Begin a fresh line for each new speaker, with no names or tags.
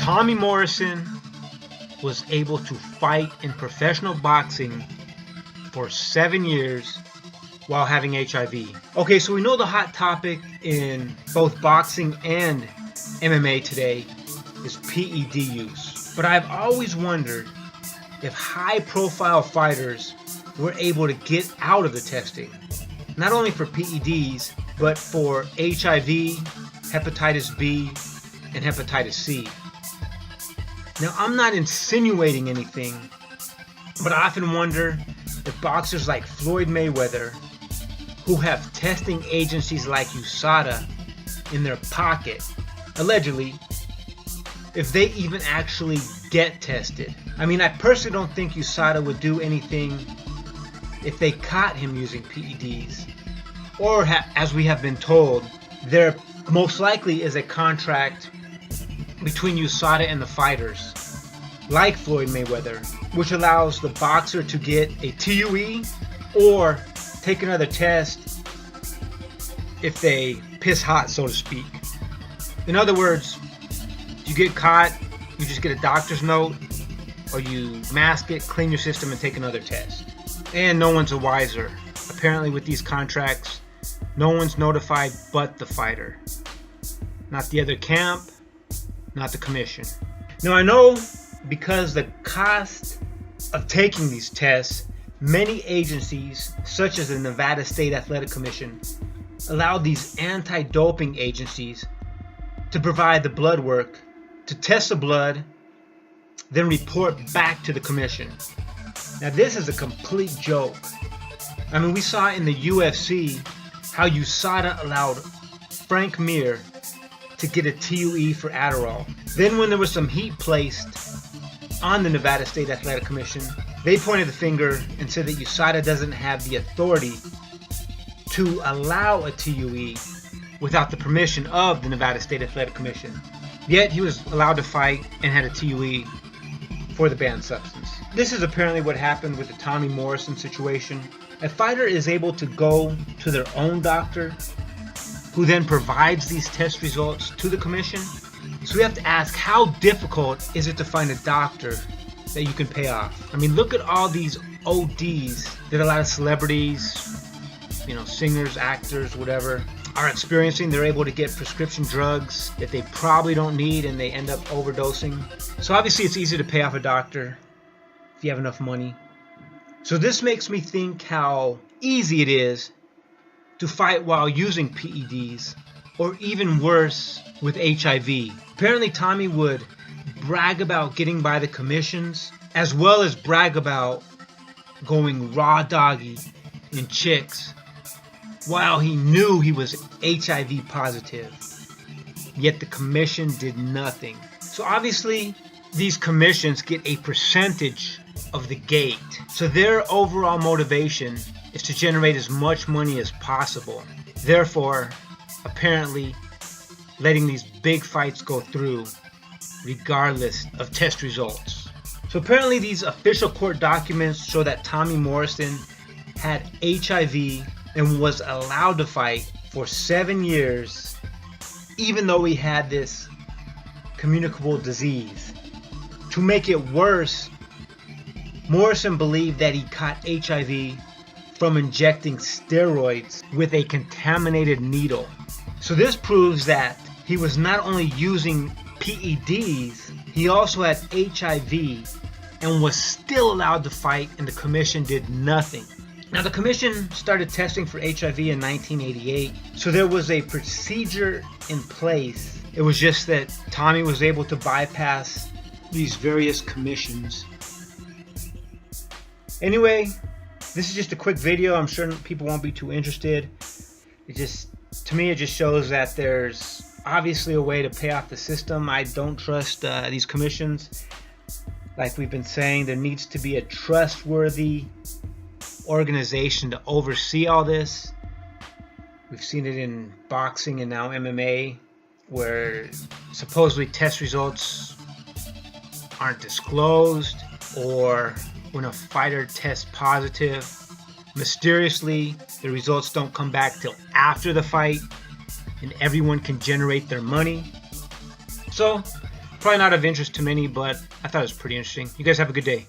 Tommy Morrison was able to fight in professional boxing for 7 years while having HIV. Okay, so we know the hot topic in both boxing and MMA today is PED use. But I've always wondered if high-profile fighters were able to get out of the testing, not only for PEDs, but for HIV, hepatitis B, and hepatitis C. Now, I'm not insinuating anything, but I often wonder if boxers like Floyd Mayweather, who have testing agencies like USADA in their pocket, allegedly, if they even actually get tested. I mean, I personally don't think USADA would do anything if they caught him using PEDs. Or, as we have been told, there most likely is a contract between USADA and the fighters, like Floyd Mayweather, which allows the boxer to get a TUE or take another test if they piss hot, so to speak. In other words, you get caught, you just get a doctor's note, or you mask it, clean your system, and take another test. And no one's a wiser. Apparently with these contracts, no one's notified but the fighter. Not the other camp, not the commission. Now I know because the cost of taking these tests, many agencies, such as the Nevada State Athletic Commission, allowed these anti-doping agencies to provide the blood work, to test the blood, then report back to the commission. Now this is a complete joke. I mean, we saw in the UFC how USADA allowed Frank Mir to get a TUE for Adderall. Then when there was some heat placed on the Nevada State Athletic Commission, they pointed the finger and said that USADA doesn't have the authority to allow a TUE without the permission of the Nevada State Athletic Commission. Yet he was allowed to fight and had a TUE for the banned substance. This is apparently what happened with the Tommy Morrison situation. A fighter is able to go to their own doctor, who then provides these test results to the commission. So we have to ask, how difficult is it to find a doctor that you can pay off? I mean, look at all these ODs that a lot of celebrities, singers, actors, whatever, are experiencing. They're able to get prescription drugs that they probably don't need, and they end up overdosing. So obviously it's easy to pay off a doctor if you have enough money. So this makes me think how easy it is to fight while using PEDs, or even worse, with HIV. Apparently Tommy would brag about getting by the commissions, as well as brag about going raw doggy in chicks, while he knew he was HIV positive. Yet the commission did nothing. So obviously these commissions get a percentage of the gate. So their overall motivation is to generate as much money as possible. Therefore, apparently, letting these big fights go through regardless of test results. So apparently these official court documents show that Tommy Morrison had HIV and was allowed to fight for 7 years, even though he had this communicable disease. To make it worse, Morrison believed that he caught HIV from injecting steroids with a contaminated needle. So this proves that he was not only using PEDs, he also had HIV and was still allowed to fight, and the commission did nothing. Now the commission started testing for HIV in 1988, so there was a procedure in place. It was just that Tommy was able to bypass these various commissions. Anyway, this is just a quick video. I'm sure people won't be too interested. To me, it just shows that there's obviously a way to pay off the system. I don't trust these commissions. Like we've been saying, there needs to be a trustworthy organization to oversee all this. We've seen it in boxing and now MMA, where supposedly test results aren't disclosed, or when a fighter tests positive, mysteriously the results don't come back till after the fight and everyone can generate their money. So Probably not of interest to many, but I thought it was pretty interesting. You guys have a good day.